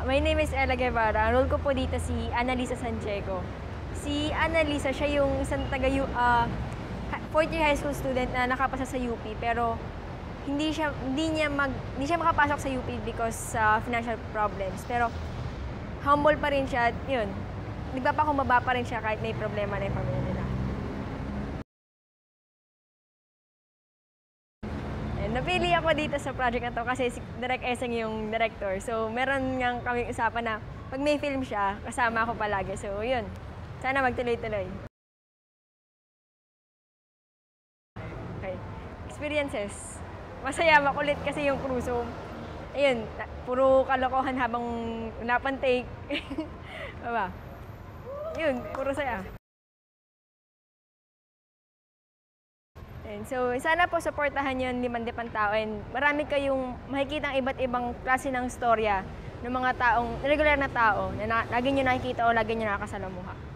My name is Ella Guevara. Role ko po dito si Annalisa Santiago. Si Annalisa, siya yung isang fourth year high school student na nakapasa sa UP, pero hindi siya makapasok sa UP because sa financial problems. Pero humble pa rin siya, yun. Nagpapakumbaba pa rin siya kahit may problema na yung pamilya nila. Napili ako dito sa project na to kasi si Direk Eseng yung director. So, meron nga kaming usapan na pag may film siya, kasama ako palagi. So, yun. Sana magtuloy-tuloy. Okay. Experiences. Masaya, makulit kasi yung crew. So, ayun, puro kalokohan habang napantake. Diba? Yun, puro saya. So, sana po supportahan yun ni Mandipang Tao, and marami kayong makikita ang iba't ibang klase ng storya ng mga taong, regular na tao na lagi nyo nakikita o lagi nyo nakakasalamuha.